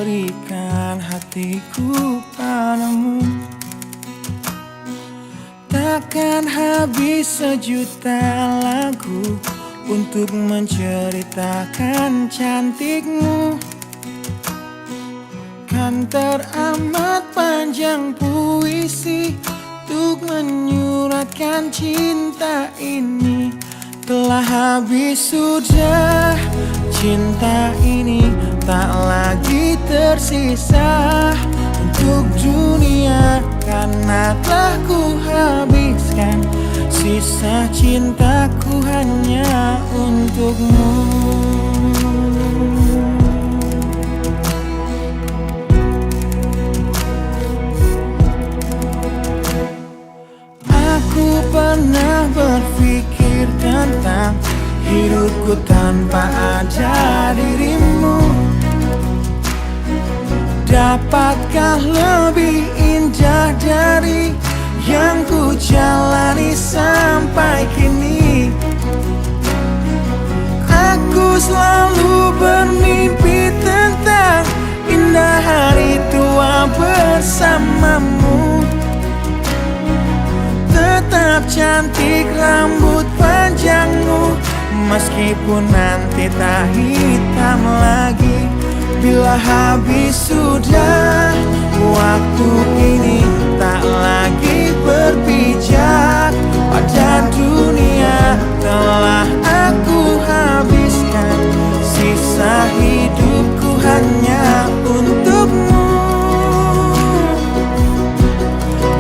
berikan hatiku padamu. Takkan habis sejuta lagu untuk menceritakan cantikmu. Kan teramat panjang puisi untuk menyuratkan cinta ini. Telah habis sudah cinta ini, tak lagi tersisa untuk dunia, karena telah ku habiskan sisa cintaku hanya untukmu. Aku pernah berpikir tentang hidupku tanpa ada dirimu. Dapatkah lebih indah dari yang ku jalani sampai kini? Aku selalu bermimpi tentang indah hari tua bersamamu. Tetap cantik rambut panjangmu, meskipun nanti tak hitam lagi. Bila habis sudah waktu ini, tak lagi berpijak pada dunia. Telah aku habiskan sisa hidupku hanya untukmu.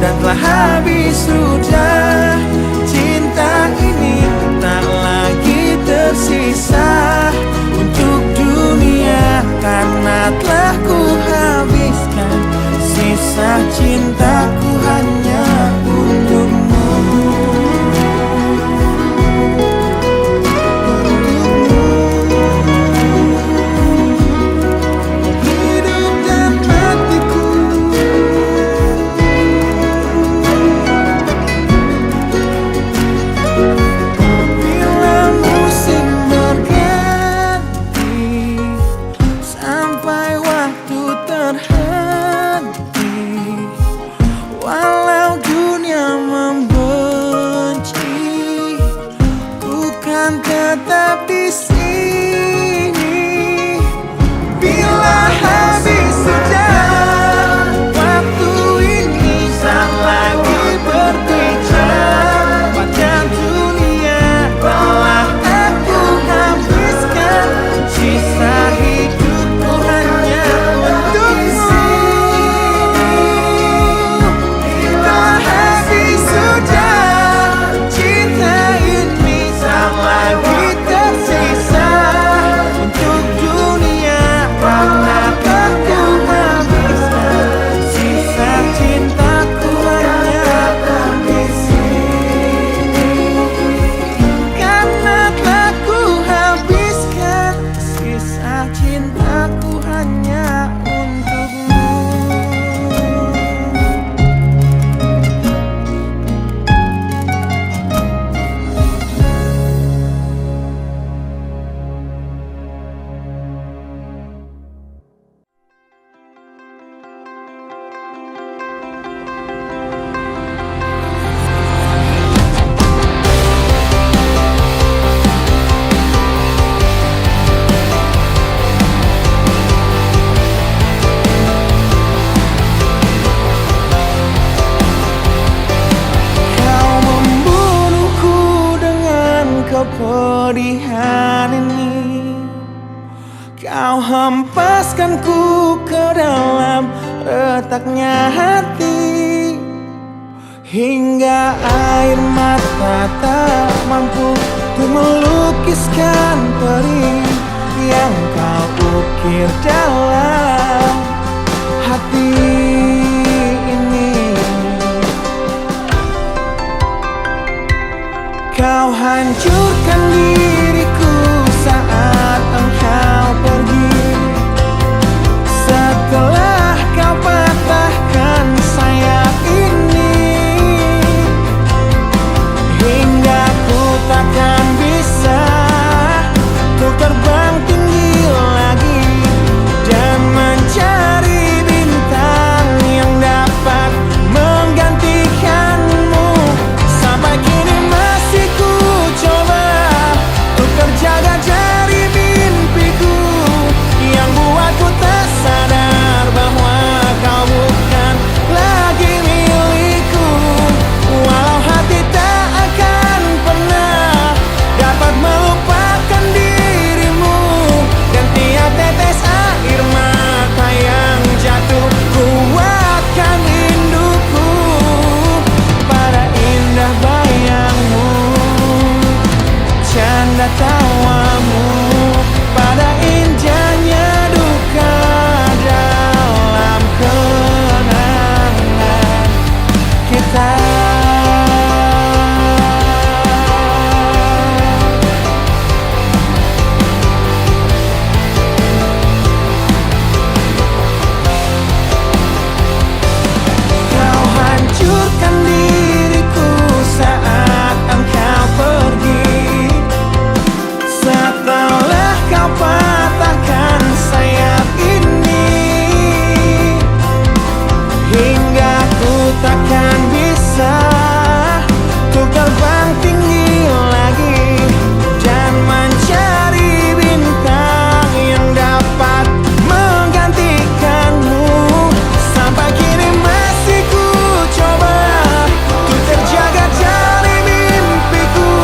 Dan telah habis sudah cinta ini, tak lagi tersisa untuk dunia, karena telah ku habiskan sisa cintaku hanya untukmu. Hidup dan matiku, bila musim berganti, sampai waktu terhenti, walau dunia membenci, ku kan tetap di sini. Bila habis sudah waktu ini, tak lagi berbicara pada dunia. Telah aku habiskan sisa hidupku hanya untukmu. Bila habis sudah cinta ini, tak lagi tersisa untuk dunia, karena aku habiskan sisa cintaku hanya di sini. Karena telah ku habiskan sisa cintaku hanya untukmu. Kau membunuhku dengan kepedihan ini. Kau hempaskanku ke dalam retaknya hati, hingga air mata tak mampu untuk melukiskan perih yang kau ukir dalam hati ini. Kau hancurkan diriku saat engkau pergi. Setelah kau patahkan sayap ini, hingga ku takkan bisa untuk terbang tinggi lagi dan mencari canda tawamu, pada indahnya duka dalam kenangan kita. Kau hancurkan diriku saat engkau pergi, setelah kau patahkan sayap ini, hingga ku takkan bisa untuk terbang tinggi lagi dan mencari bintang yang dapat menggantikanmu. Sampai kini masih ku coba untuk terjaga dari mimpiku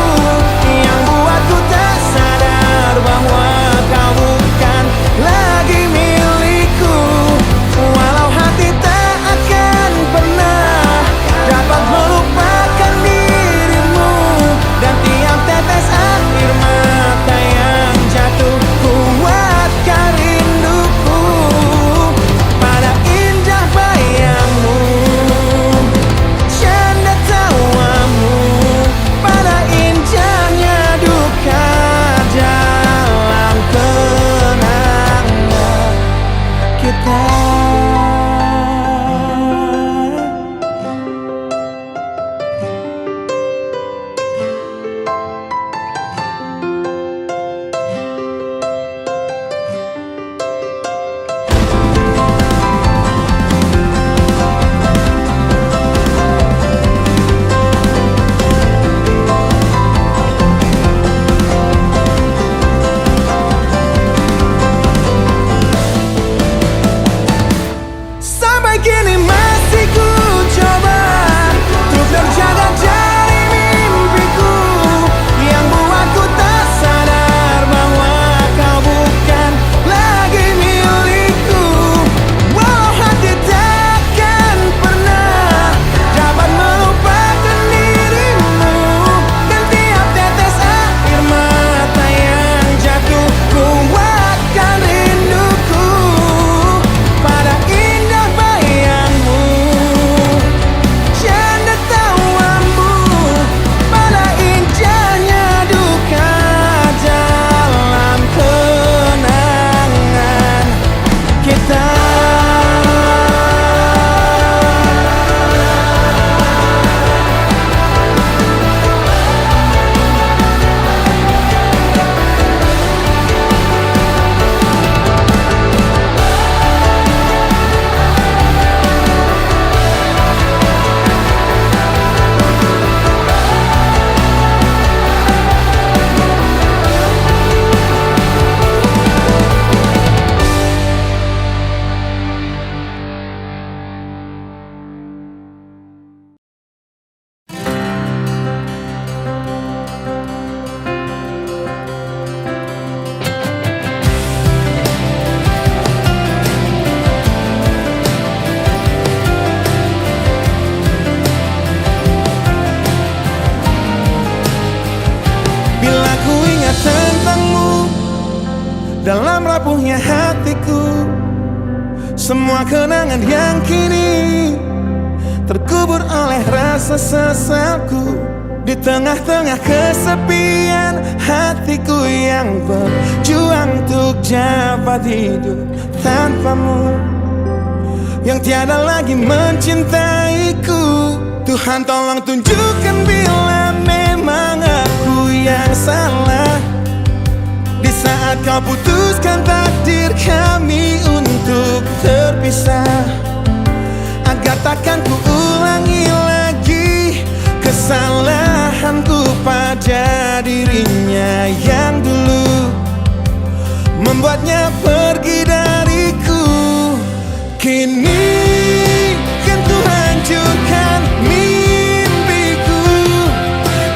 yang buatku tak sadar bahwa kau bukan lagi milikku. Walau hati tak akan pernah dapat melupakan dirimu, dan tiap tetes air mata yang jatuh kuatkan rinduku pada indah bayangmu, canda tawamu, pada indahnya duka dalam kenangan kita. Sampai kini masih ku coba untuk terjaga dari mimpiku yang buatku tak sadar bahwa kau bukan lagi milikku. Walau hati takkan pernah dapat melupakan dirimu, dan tiap tetes air mata yang jatuh kuatkan rinduku pada indah bayangmu, canda tawamu, pada indahnya duka dalam kenangan kita. Bila ku ingat tentangmu dalam rapuhnya hatiku, semua kenangan yang kini terkubur oleh rasa sesalku. Di tengah-tengah kesepian hatiku yang berjuang untuk dapat hidup tanpamu, yang tiada lagi mencintaiku. Tuhan tolong tunjukkan bila memang aku yang salah, di saat kau putuskan takdir kami untuk terpisah, agar takkan ku ulangi lagi kesalahanku pada dirinya yang dulu membuatnya pergi dariku. Kini kan ku hancurkan mimpiku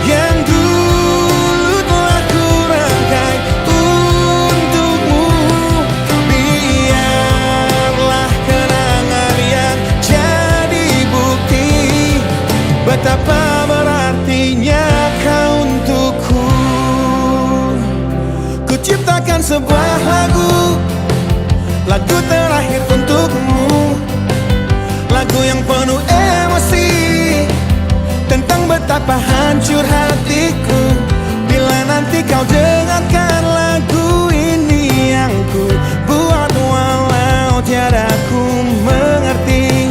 yang dulu telah ku rangkai untukmu. Biarlah kenangan yang jadi bukti betapa berartinya kau untukku. sebuah lagu terakhir untukmu. Lagu yang penuh emosi tentang betapa hancur hatiku. Bila nanti kau dengarkan lagu ini yang ku buat, walau tiada ku mengerti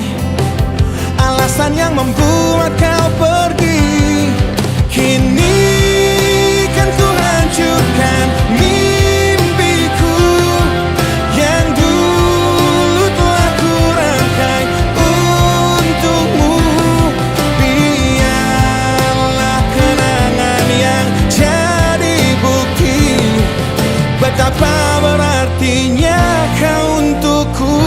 alasan yang membuat kau pergi. Kini kan ku hancurkan mimpiku yang dulu telah ku rangkai untukmu. Biarlah kenangan yang jadi bukti betapa berartinya kau untukku.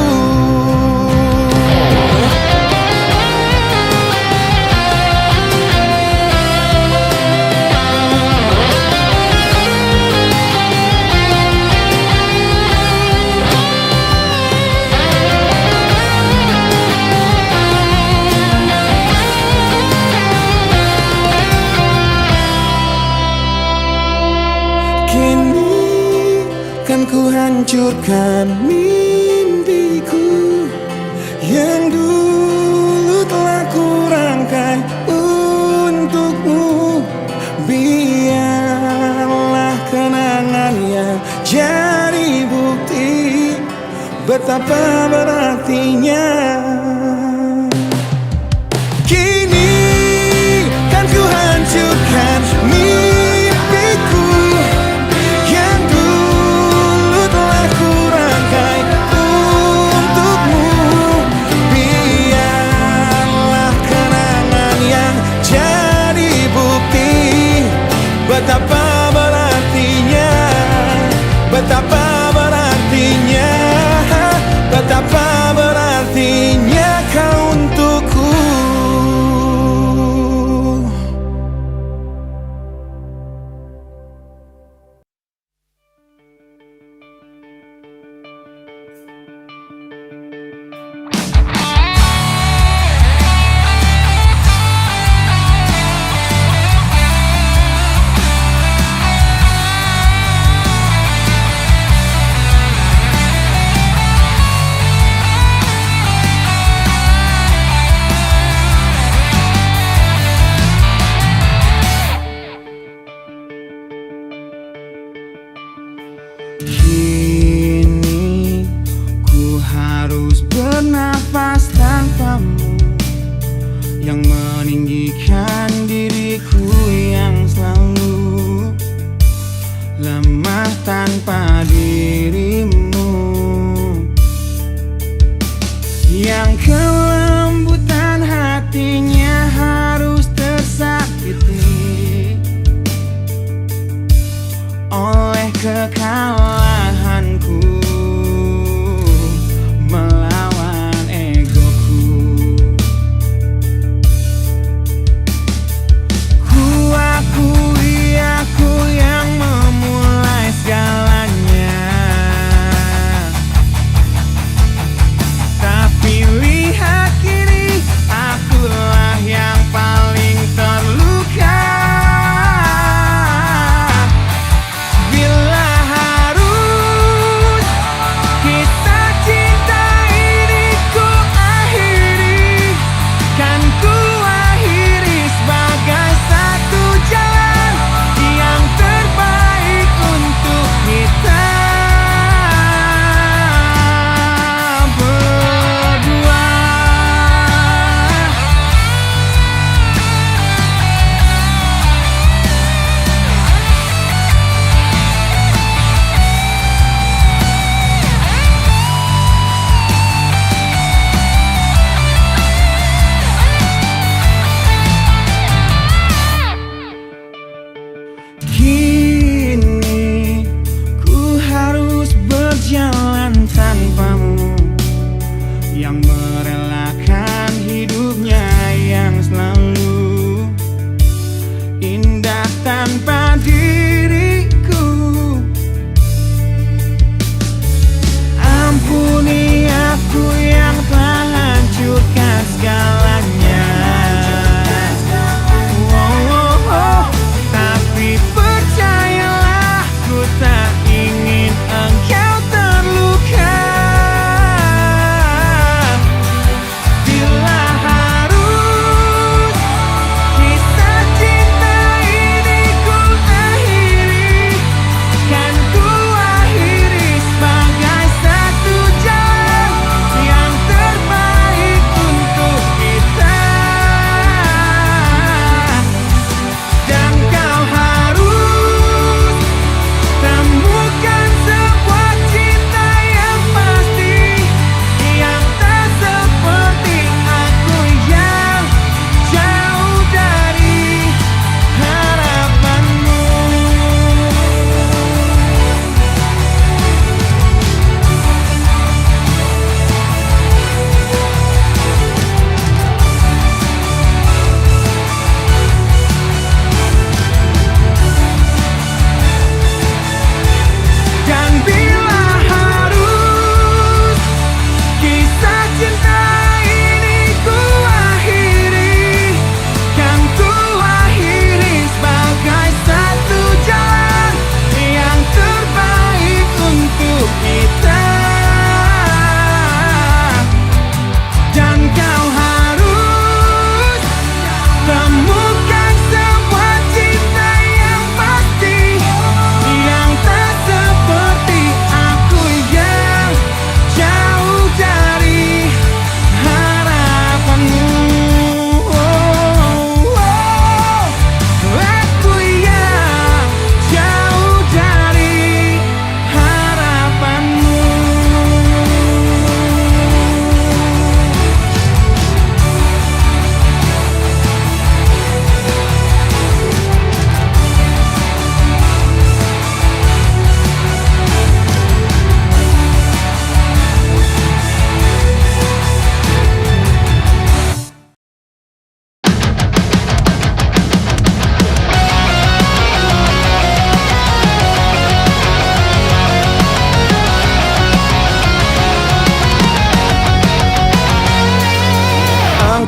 Kini kan ku hancurkan mimpiku yang dulu telah ku rangkai untukmu. Biarlah kenangan yang jadi bukti betapa berartinya. Kini kan ku hancurkan mimpiku yang dulu telah ku rangkai untukmu. Biarlah kenangan yang jadi bukti betapa berartinya, betapa berartinya, betapa berartinya kau untukku. Kini ku harus bernafas tanpamu yang meninggikan diriku yang selalu lemah tanpa dirimu, yang kelembutan hatinya harus tersakiti oleh kekalahanku melawan egoku. Ku akui aku yang memulai segalanya, tapi lihat kini akulah yang paling terluka. Bila harus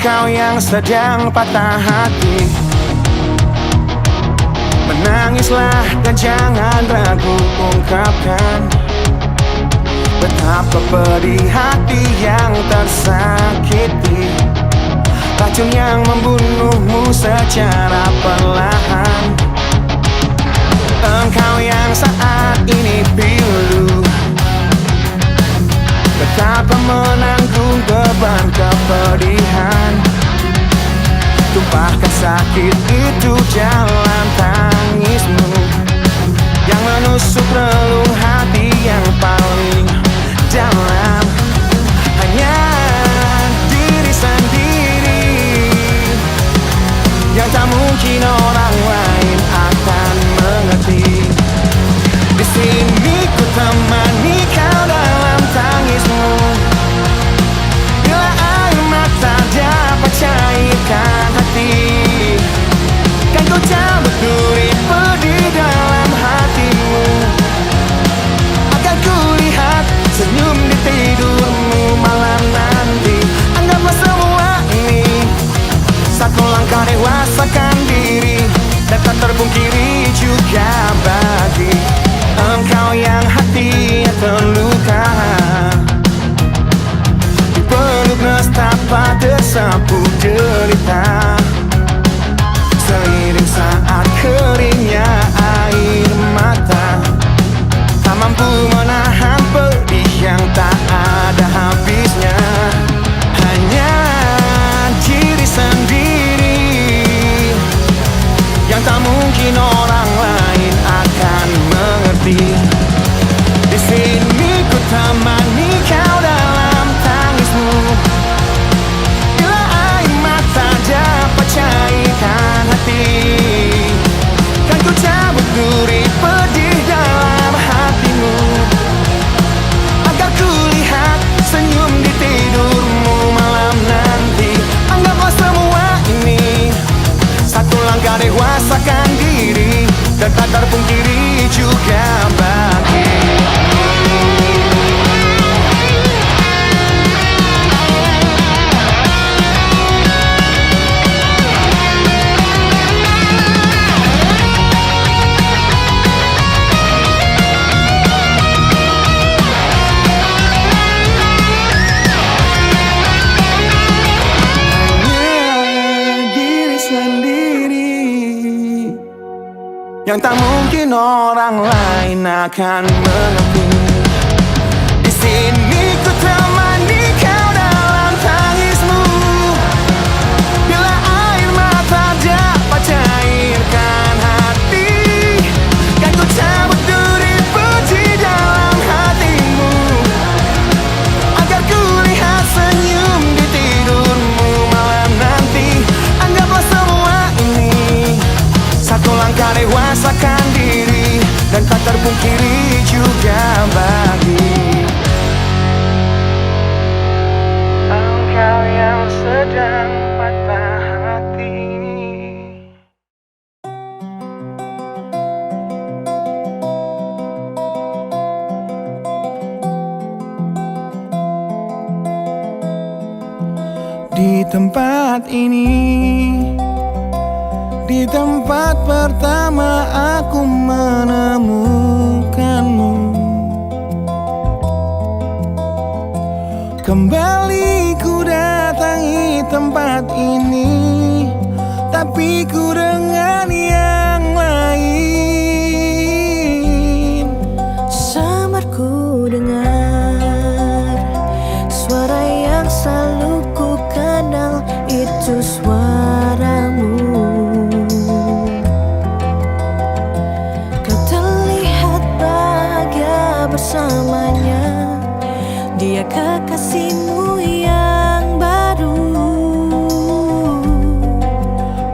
Engkau yang sedang patah hati, menangislah dan jangan ragu ungkapkan betapa pedih hati yang tersakiti, racun yang membunuhmu secara perlahan. Engkau yang saat ini pilu, betapa menanggung beban kepedihan, tumpahkan sakit itu dalam tangismu yang menusuk relung hati yang paling dalam. Hanya diri sendiri yang tak mungkin orang lain akan mengerti. Di sini ku temani kau dalam tangismu, bila air mata dapat cairkan hati, kan ku cabut duri pedih dalam hatimu, agar ku lihat senyum di tidurmu malam nanti. Anggaplah semua ini satu langkah dewasakan diri, dan tak terpungkiri juga bagi engkau yang hatinya terluka, dipeluk nestapa tersapu derita, seiring saat keringnya air mata, tak mampu menahan pedih yang tak ada habisnya. Hanya diri sendiri yang tak mungkin orang lain akan mengerti. Di sini ku temani kau dalam tangismu, bila air mata dapat cairkan hati, kan ku cabut duri pedih dalam hatimu, agar ku lihat senyum di tidurmu malam nanti. Anggaplah semua ini satu langkah dewasakan diri, dan tak terpungkiri juga bagi yang tak mungkin orang lain akan mengerti. Di sini ku temani kau dalam tangismu, bila air mata dapat cairkan hati, kan ku cabut duri pedih dalam hatimu, agar ku lihat senyum di tidurmu malam nanti. Anggaplah semua ini satu langkah dewasakan diri, dan tak terpungkiri juga bagi engkau yang sedang patah hati. Di tempat ini, di tempat pertama aku menemukanmu, kembali ku datangi tempat ini, tapi ku dengan yang lain. Samar ku dengar suara yang selalu ku kenal, itu suaramu. Bersamanya, dia kekasihmu yang baru.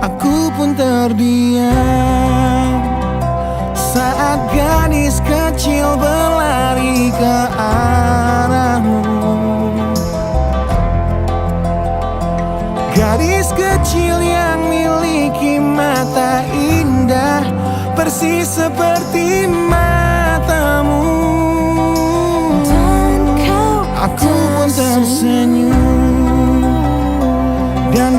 Aku pun terdiam saat gadis kecil berlari ke arahmu. Gadis kecil yang miliki mata indah, persis seperti matamu. Aku pun tersenyum dan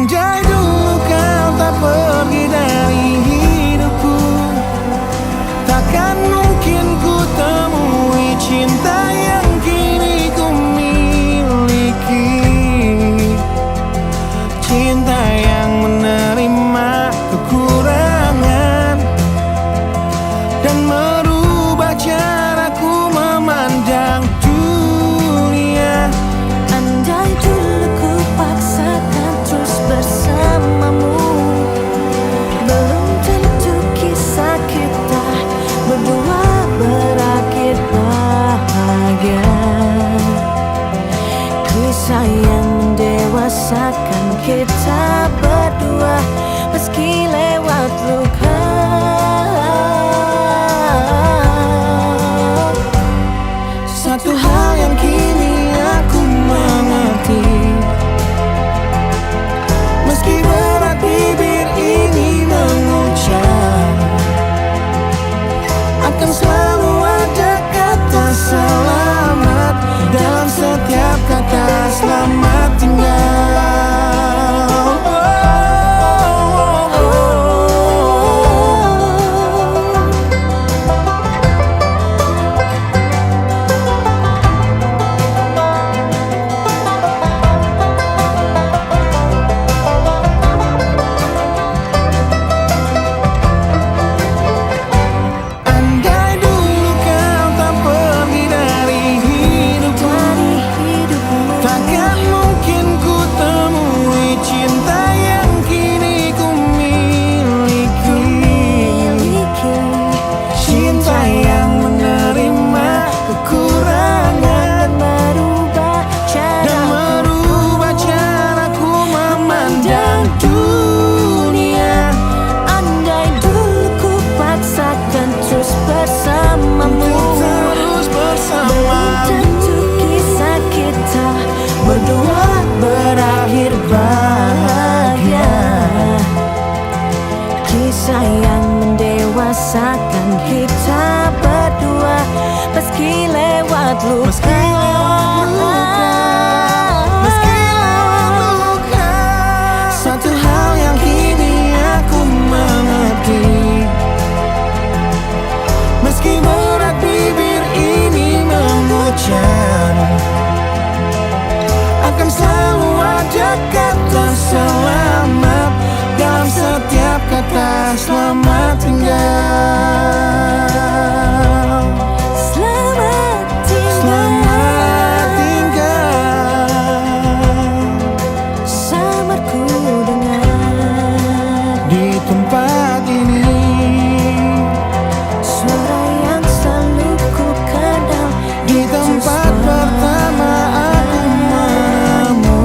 Andai dulu kau tak pergi dari hidupku, takkan mungkin ku temui cinta yang kini ku miliki. Cinta yang menerima kekurangan dan merubah caraku memandang dunia. Andai dulu ku paksakan terus bersamamu, belum tentu kisah kita berdua berakhir bahagia. Kisah yang mendewasakan kita berdua meski lewat luka. Satu hal yang kini aku mengerti, meski berat bibir ini mengucap, akan selalu ada kata selamat dalam setiap kata selamat tinggal. Berdua berakhir bahagia. Kisah yang mendewasakan kita berdua meski lewat luka. Satu hal yang kini aku mengerti, meski berat bibir ini mengucap, akan selalu ada kata selamat dalam setiap kata selamat tinggal. Selamat tinggal, Selamat tinggal. Samarku dengar Di tempat ini suara yang selalu ku kenal. di tempat pertama aku menemukanmu.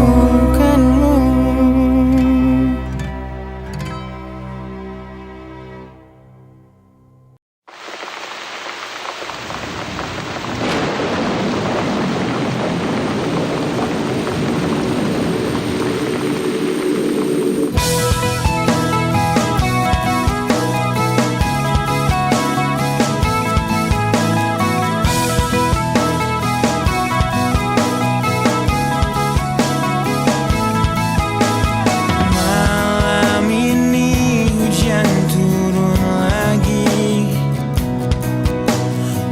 Malam ini hujan turun lagi,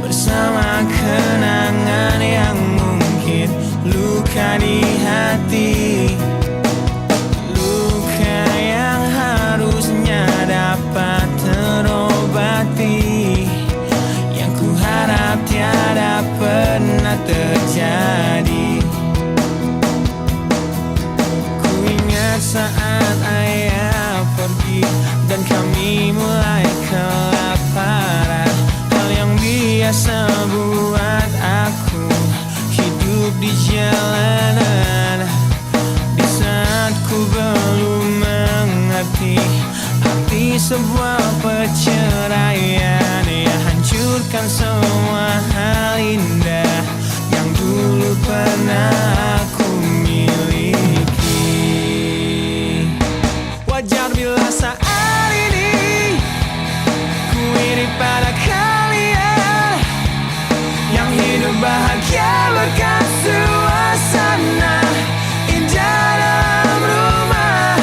bersama kenangan yang mungkin luka di hati. Luka yang harusnya dapat terobati, yang ku harap tiada pernah terjadi. Ku ingat saat ayah pergi dan kami mulai kelaparan, hal yang biasa buat aku hidup di jalanan. Di saat ku belum mengerti arti sebuah perceraian yang hancurkan semua hal indah yang dulu pernah aku miliki. Wajar bila saat ini ku iri pada kalian yang hidup bahagia berkat suasana indah dalam rumah.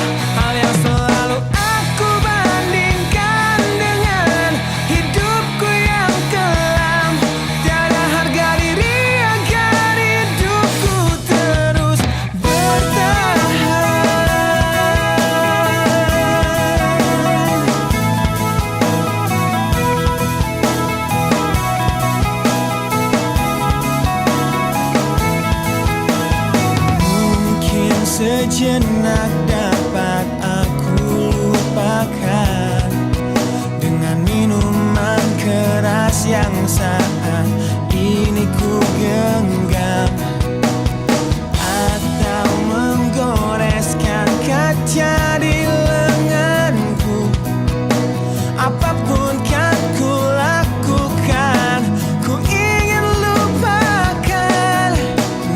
sejenak dapat aku lupakan dengan minuman keras yang saat ini ku genggam, atau menggoreskan kaca di lenganku. Apapun kan ku lakukan, ku ingin lupakan.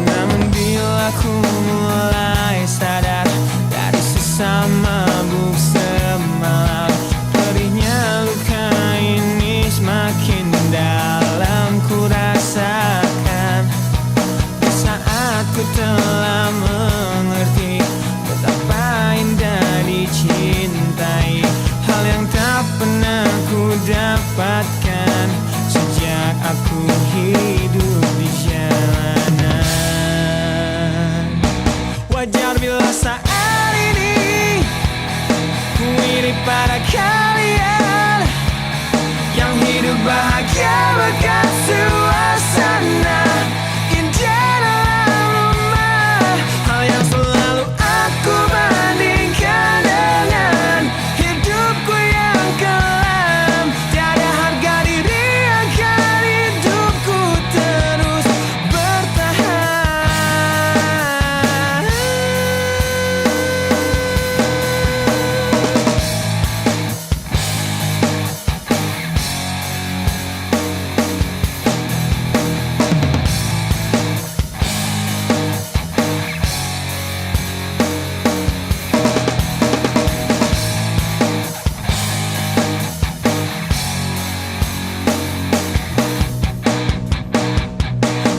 Namun bila ku mulai sadar dari sesama mabuk semalam, perihnya luka ini semakin dalam ku rasakan. Di saat ku telah mengerti betapa indah dicintai, hal yang tak pernah ku dapatkan sejak aku hidup di jalanan. Wajar bila saat ini ku iri pada kalian yang hidup bahagia berkat suasana indah dalam rumah. Hal yang selalu aku bandingkan dengan hidupku yang kelam. Tiada harga diri agar hidupku terus bertahan.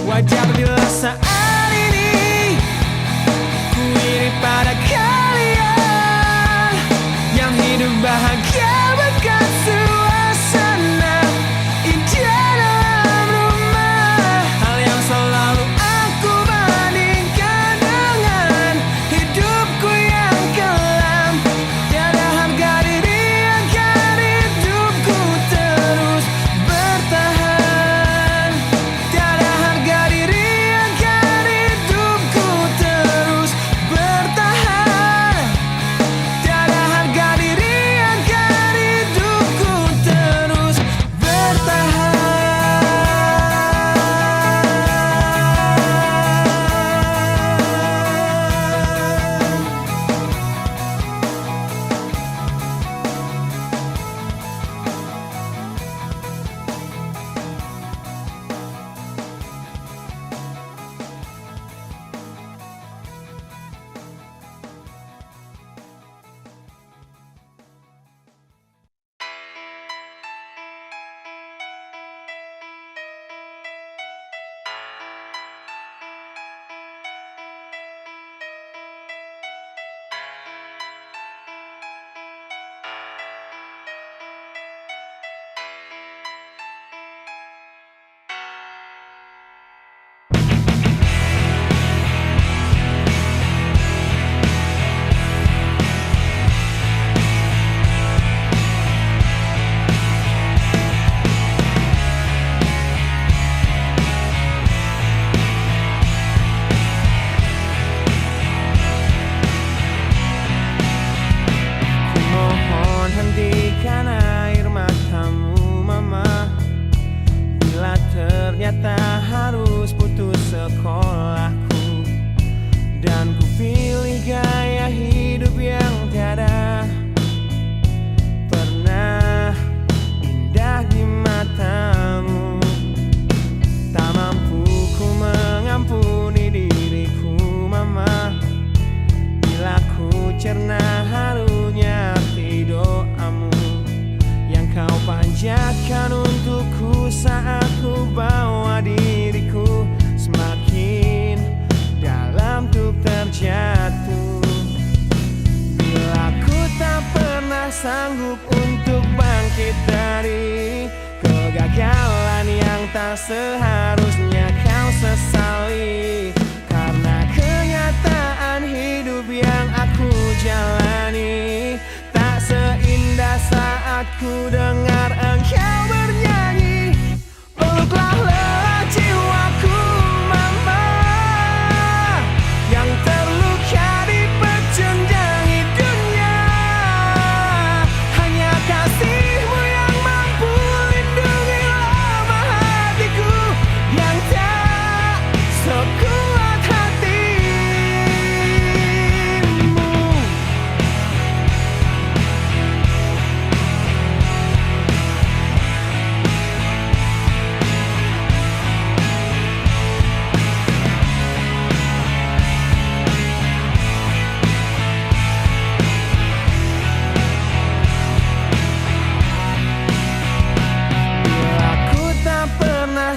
Wajar bila saat ini ku iri pada kalian yang hidup bahagia berkat suasana indah dalam rumah. Hal yang selalu aku bandingkan dengan hidupku yang kelam. Tiada harga diri agar hidupku terus bertahan. Tiada harga diri agar hidupku terus bertahan. Tiada harga diri agar hidupku terus bertahan. Mohon hentikan air matamu mama, bila ternyata harus putus sekolahku, dan ku pilih gaya hidup yang tiada pernah indah di matamu. Tak mampu ku mengampuni diriku mama, bila ku cerna harunya arti doamu yang kau panjatkan untukku saat ku bawa diriku semakin dalam untuk terjatuh. Bila ku tak pernah sanggup untuk bangkit dari kegagalan yang tak seharusnya kau sesali, karena kenyataan hidup yang aku jalani tak seindah saat ku dengar engkau bernyanyi. Peluklah lelah jiwaku mama yang terluka di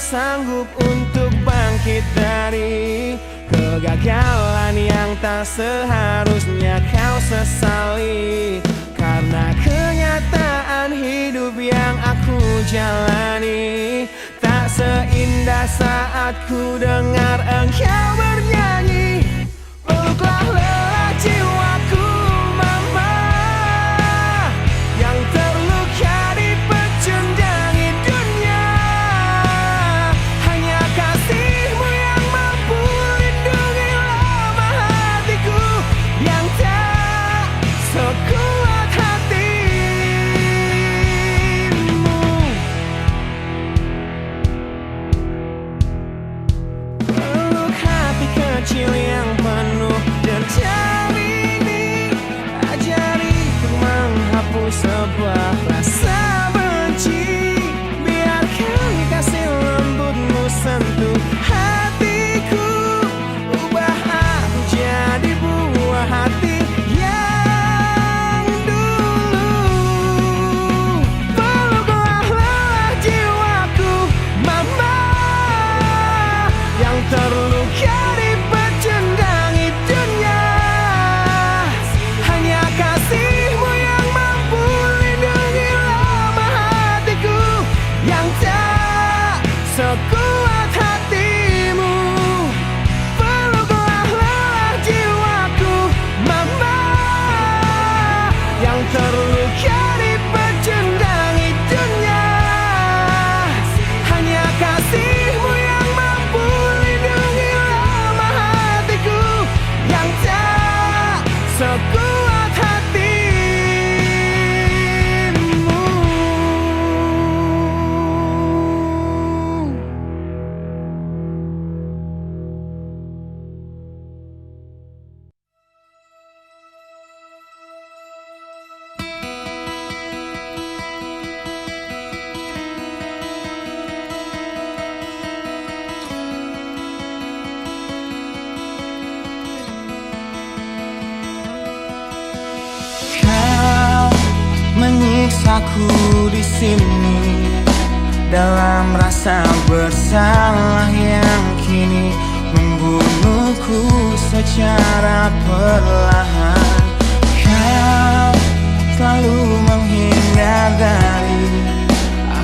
sanggup untuk bangkit dari kegagalan yang tak seharusnya kau sesali. Karena kenyataan hidup yang aku jalani tak seindah saat ku dengar engkau bernyanyi. Peluklah lelah jiwaku mama, yang terluka dipecundangi dunia. Hanya kasihmu yang mampu lindungi lemah hatiku yang tak sekuat hatimu. Peluk hati kecil yang penuh dendam ini, ajariku menghapus sebuah rasa benci. Biarkan kasih lembutmu sentuh hatiku, ubah aku jadi buah hati yang dulu. Peluklah lelah jiwaku mama, yang terluka dipecundangi dunia. Hanya kasihmu yang mampu lindungi lemah hatiku yang tak sekuat hatimu. Peluklah lelah jiwaku mama, yang terluka dipecundangi dunia. Hanya kasihmu yang mampu lindungi lemah hatiku yang tak sekuat hatimu. Kau menyiksaku di sini dalam rasa bersalah yang kini membunuhku secara perlahan. Kau selalu menghindar dari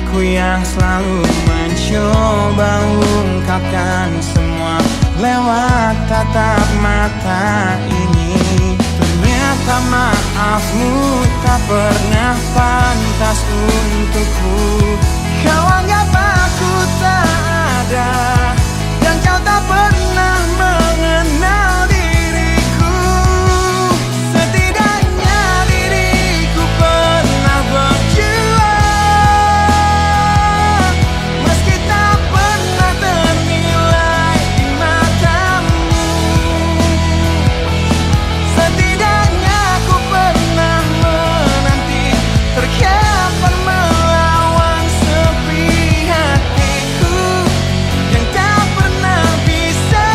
aku yang selalu mencoba ungkapkan semua lewat tatap mata ini. Ternyata maafmu tak pernah pantas untukku. Kau anggap aku tak ada, dan kau tak pernah mengenal diriku. Setidaknya diriku pernah berjuang, meski tak pernah ternilai di matamu. Setidaknya aku pernah menanti, terkapan melawan sepi hatiku yang tak pernah bisa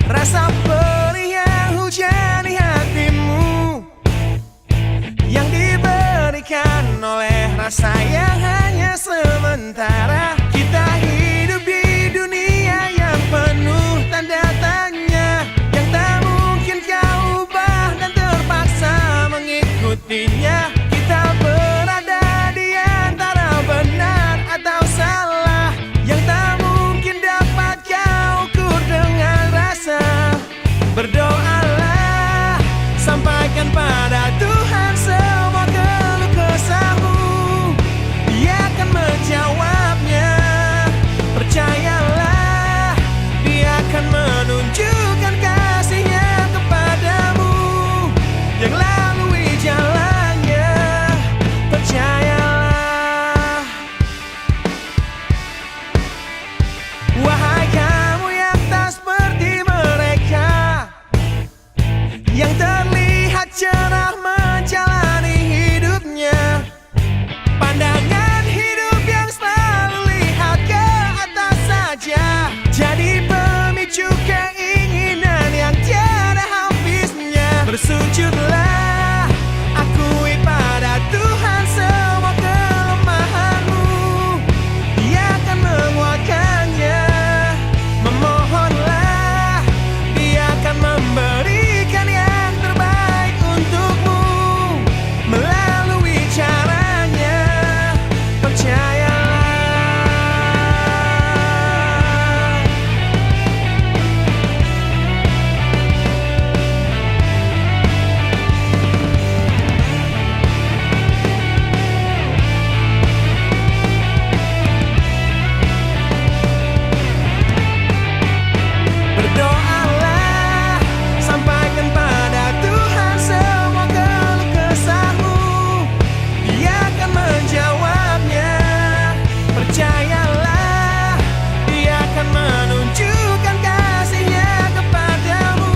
Rasa perih yang hujani hatimu, yang diberikan oleh rasa yang hanya sementara. Kita hidup di dunia yang penuh tanda tanya, yang tak mungkin kau ubah dan terpaksa mengikutinya. Kita berada di antara benar atau salah, yang tak mungkin dapat kau ukur dengan rasa. Berdoalah, sampaikan pada Tuhan semua keluh kesahmu, Dia akan menjawabnya. Percayalah, Dia akan menunjukkan kasih-Nya kepadamu, yang lalui jalannya. Percayalah. Wahai kamu yang tak seperti mereka, yang terlihat cerah menjalani hidupnya, pandangan hidup yang selalu lihat ke atas saja, jadi pemicu keinginan yang tiada habisnya. Bersujudlah, akui pada Tuhan semua kelemahanmu, Dia akan menguatkannya. Memohonlah, Dia akan memberikan yang terbaik untukmu melalui caranya. Percayalah. Berdoalah, sampaikan pada Tuhan semua keluh kesahmu, Dia akan menjawabnya. Percayalah, Dia akan menunjukkan kasih-Nya kepadamu,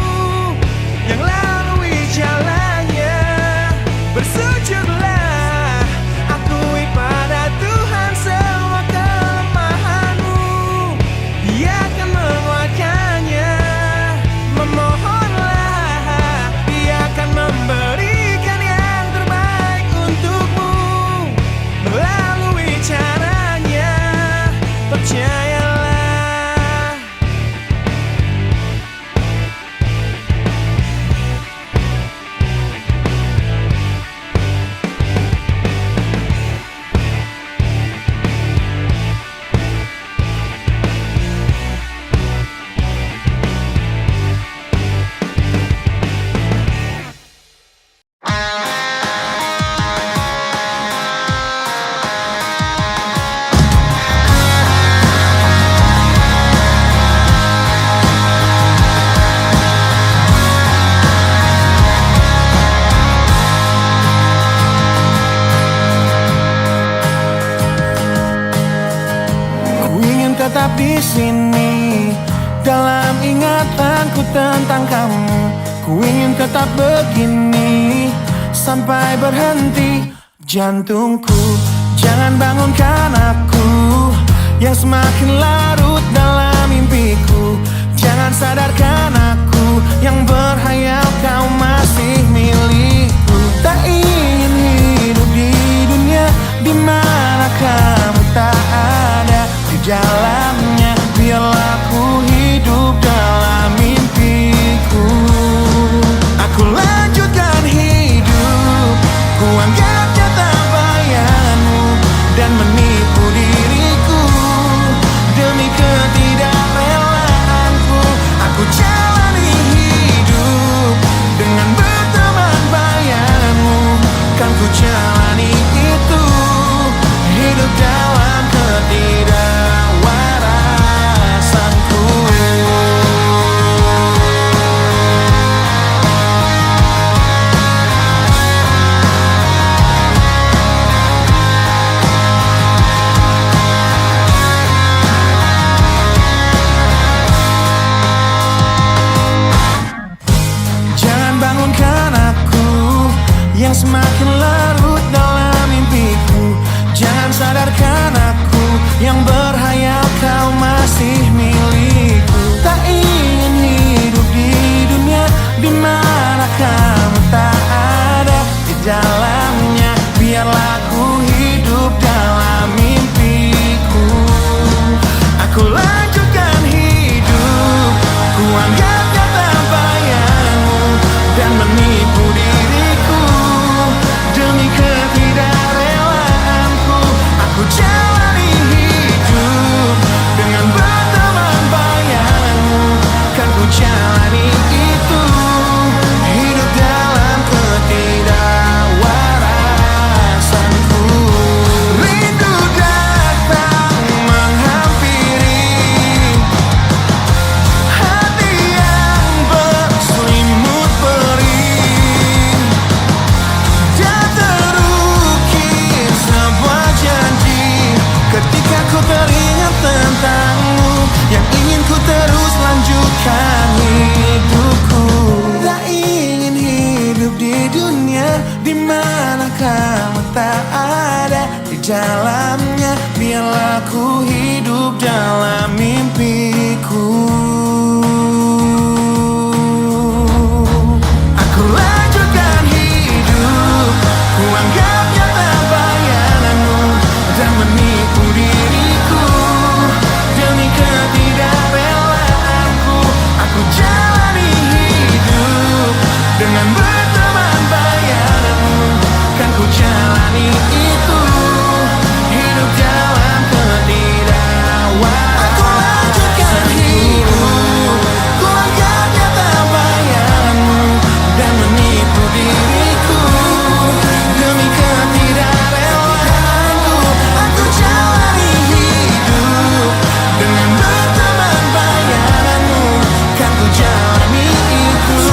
yang lalui jalannya. Bersujudlah, akui pada Tuhan semua kelemahanmu, Dia akan menguatkannya. Memohonlah, Dia akan memberikan yang terbaik untukmu melalui caranya. Percayalah. Ku ingin tetap di sini dalam ingatanku tentang kamu. Ku ingin tetap begini sampai berhenti jantungku. Jangan bangunkan aku yang semakin larut dalam mimpiku. Jangan sadarkan aku yang berhayal kau masih milikku. Tak ingin hidup di dunia di mana kamu tak ada di dalamnya. Biarlah ku hidup dalam mimpiku. Aku lanjutkan hidup, ku anggap nyata bayanganmu dan menipu diriku demi ketidakrelaanku. Aku jalani hidup dengan berteman bayanganmu. Kan ku jalani itu, hidup dalam ketidakwarasanku. Jangan bangunkan aku yang semakin larut dalam mimpiku. Jangan sadarkan aku yang berhayal kau masih milikku. Tak ingin hidup anggap nyata bayanganmu dan menipu diriku. Demi ketidakrelaanku, aku jalani hidup dengan berteman bayanganmu. Kan ku jalani itu, hidup dalam ketidakwarasanku. Rindu datang menghampiri, hati yang berselimut perih, dan terukir sebuah janji. Ketika ku teringat tentangmu, yang ingin ku terus lanjutkan hidupku. Tak ingin hidup di dunia di mana kamu tak ada di dalamnya. Biarlah ku hidup dalam mimpiku. Aku lanjutkan hidup, ku anggap nyata bayanganmu dan menipu diriku. Demi ketidakrelaanku, aku jalani hidup dengan berteman bayanganmu. Kan ku jalani itu, hidup dalam ketidakwarasanku. Aku lanjutkan hidup, ku anggap nyata bayanganmu dan menipu diriku. Demi ketidakrelaanku, aku jalani hidup dengan berteman bayanganmu. Kan ku jalani itu,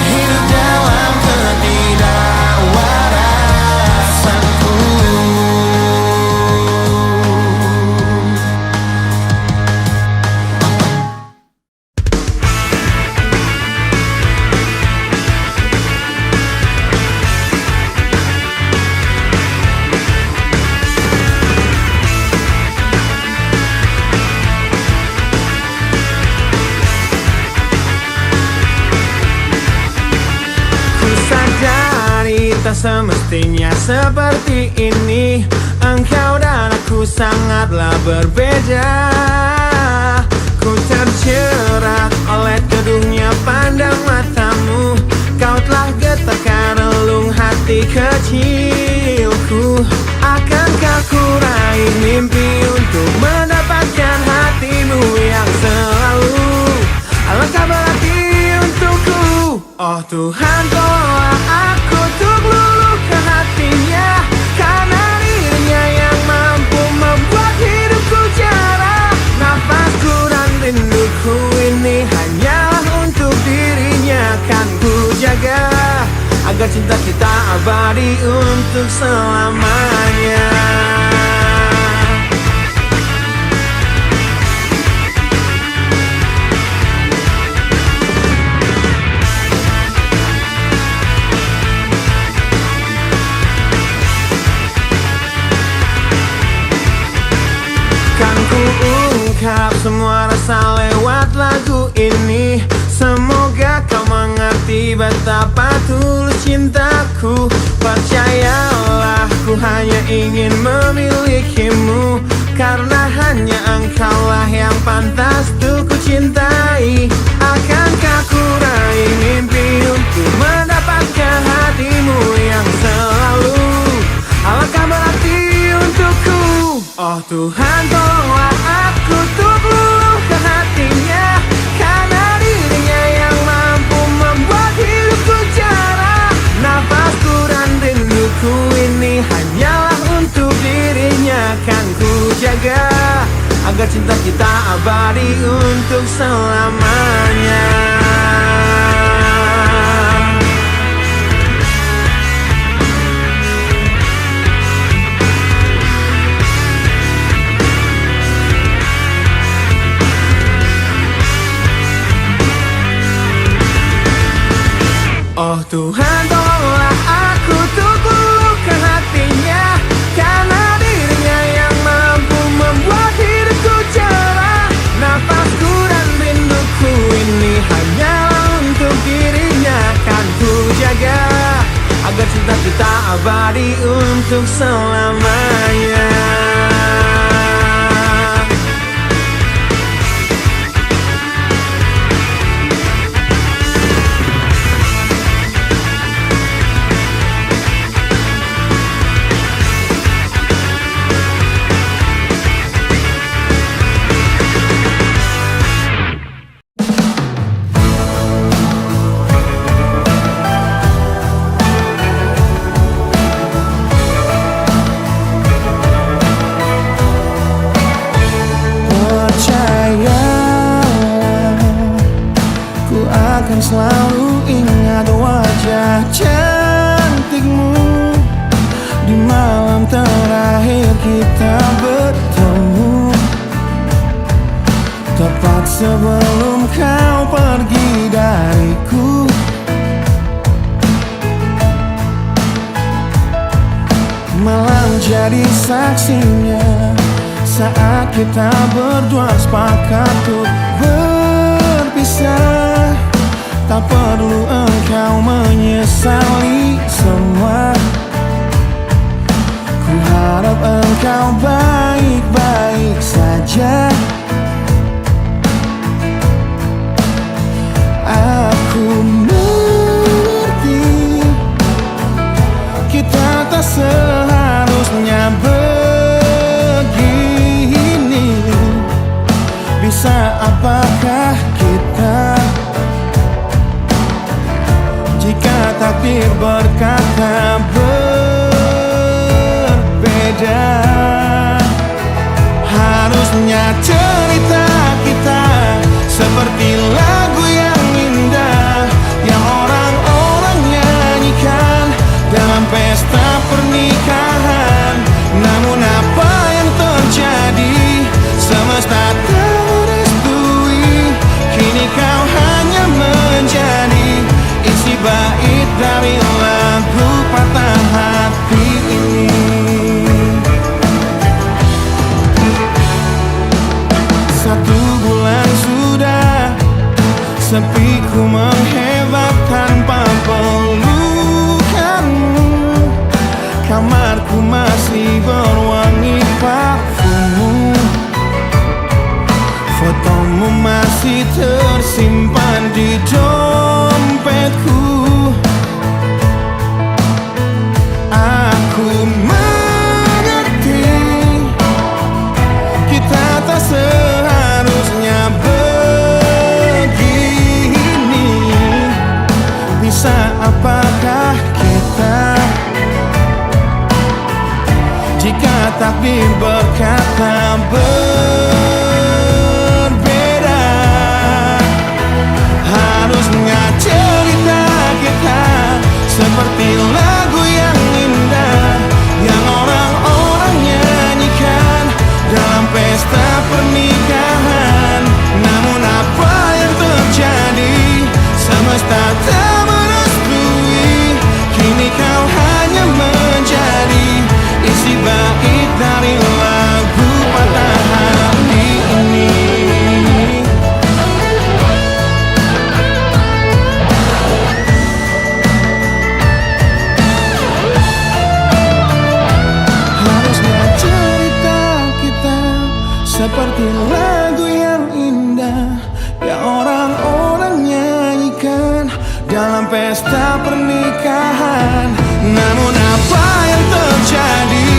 hidup dalam ketidakwarasanku. Ku sadari tak semestinya seperti ini. Engkau dan aku sangatlah berbeda. Ku terjerat oleh teduhnya pandang matamu. Kau telah getarkan relung hati kecilku. Akankah ku raih mimpi untuk mendapatkan hatimu yang selalu alangkah berarti untukku. Oh Tuhan, tolonglah aku untuk luluhkan hatinya, karena dirinya yang mampu membuat hidupku cerah. Nafasku dan rinduku ini hanyalah untuk dirinya. Kan ku jaga agar cinta kita abadi untuk selamanya. Kan ku ungkap semua rasa lewat lagu ini. Semoga kau mengerti betapa tulus cintaku. Percayalah, ku hanya ingin memilikimu, karena hanya engkaulah yang pantas untuk ku cintai. Akankah ku raih mimpi untuk mendapatkan hatimu yang selalu alangkah berarti untukku. Oh Tuhan, tolonglah aku untuk luluhkan hatinya, karena dirinya yang mampu membuat hidupku cerah. Nafasku dan rinduku ini hanyalah untuk dirinya. Kan ku jaga agar cinta kita abadi untuk selamanya. Oh Tuhan, tolonglah aku untuk luluhkan hatinya, karena dirinya yang mampu membuat hidupku cerah. Nafasku dan rinduku ini hanyalah untuk dirinya. Kan ku jaga agar cinta kita abadi untuk selamanya. akan selalu ingat wajah cantikmu di malam terakhir kita bertemu, tepat sebelum kau pergi dariku. Malam jadi saksinya saat kita berdua sepakat untuk berpisah. Tak perlu engkau menyesali semua. Ku harap engkau baik-baik saja. Aku mengerti kita tak seharusnya begini. Bisa apakah kita jika takdir berkata berbeda? Harusnya cerita kita seperti lagu yang indah yang orang-orang nyanyikan dalam pesta pernikahan. Namun apa yang terjadi? Semesta tak merestui. Kini kau hanya menjadi isi bait dari lagu patah hati ini. Satu bulan sudah sepi ku menghebat tanpa pelukanmu. Kamarku masih berwangi parfummu. Fotomu masih tersimpan di dompetku. Aku mengerti kita tak seharusnya begini. Bisa apakah kita jika takdir berkata berbeda? Harusnya cerita kita seperti lagu yang indah yang orang-orang nyanyikan dalam pesta pernikahan. Namun apa yang terjadi? Semesta tak merestui. Kini kau hanya menjadi isi bait dari lagu patah hati ini. Harusnya cerita kita seperti lagu yang indah yang orang-orang nyanyikan dalam pesta pernikahan. Namun apa yang terjadi?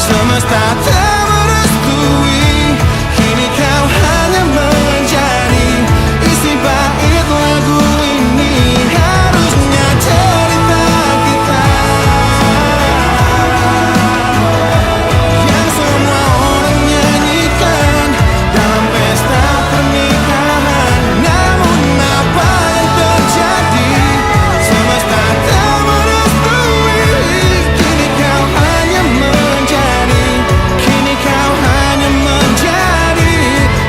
Semesta tak merestui. Kini kau hanya menjadi isi bait lagu ini. Harusnya cerita kita yang semua orang nyanyikan dalam pesta pernikahan. Namun apa yang terjadi? Semesta tak merestui. Kini kau hanya menjadi, kini kau hanya menjadi,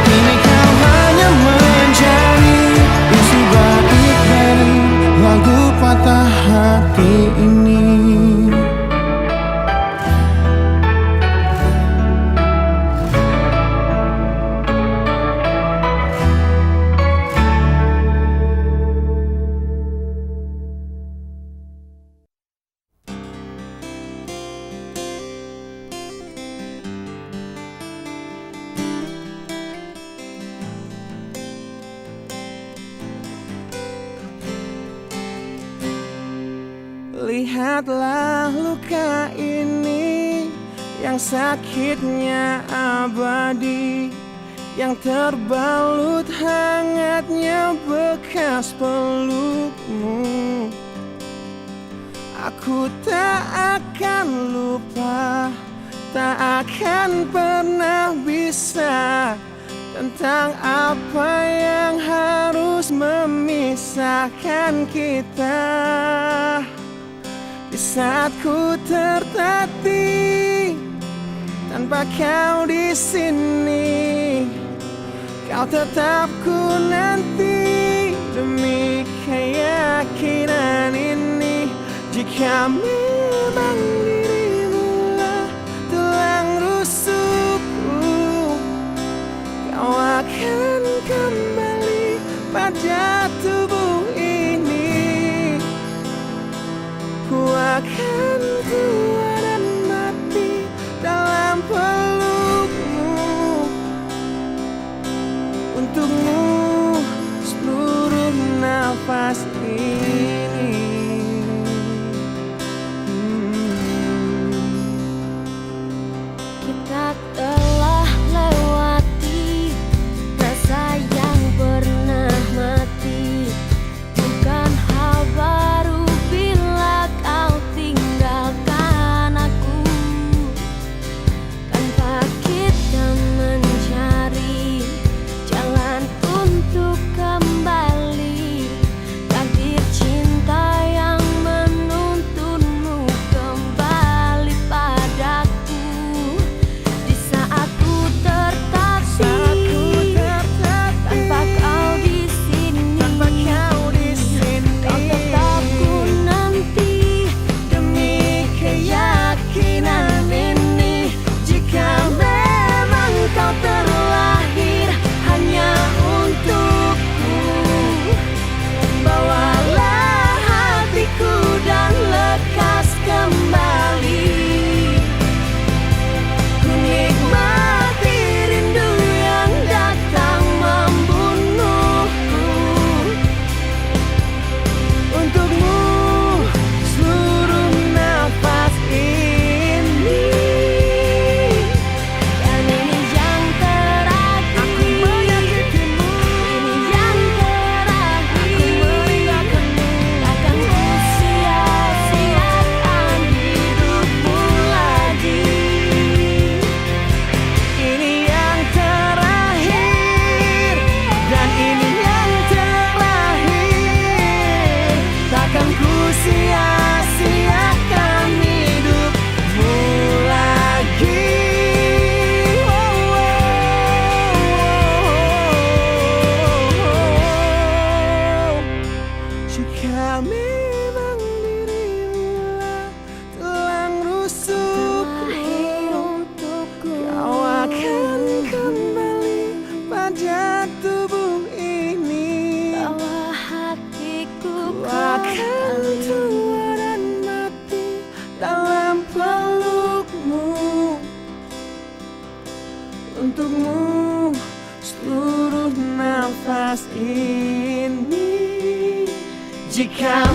kini kau hanya menjadi isi bait dari lagu patah hati ini. Lihatlah luka ini yang sakitnya abadi, yang terbalut hangatnya bekas pelukmu. Aku tak akan lupa, tak akan pernah bisa tentang apa yang harus memisahkan kita. Di saat ku tertatih tanpa kau di sini, kau tetap ku nanti demi keyakinan ini. Jika memang dirimulah tulang rusukku, kau akan kembali pada tubuh ini. Ku akan tua dan mati dalam pelukmu. Untukmu seluruh nafas ini. Kita telah lewati rasa yang pernah mati. Bukan hal baru bila kau tinggalkan aku, tanpa kita mencari jalan untuk kembali. Takdir cinta yang menuntunmu kembali padaku. Di saat ku tertatih tanpa kau di sini, kau tetap ku nanti demi keyakinan ini. Jika memang kau terlahir hanya untukku, bawalah hatiku dan lekas kembali. Ku nikmati rindu yang datang membunuhku. Untukmu seluruh nafas ini. Dan ini yang terakhir, aku menyakitimu. Ini yang terakhir, takkan ku sia-siakan hidupmu lagi. Ini yang terakhir, dan ini yang terakhir. Takkan ku sia-siakan hidupmu lagi. Jika memang dirimulah tulang rusukku, Terakhir untukku, kau akan kembali pada tubuh ini. bawa hatiku Ku akan tua dan mati dalam pelukmu. Untukmu seluruh nafas ini. Jika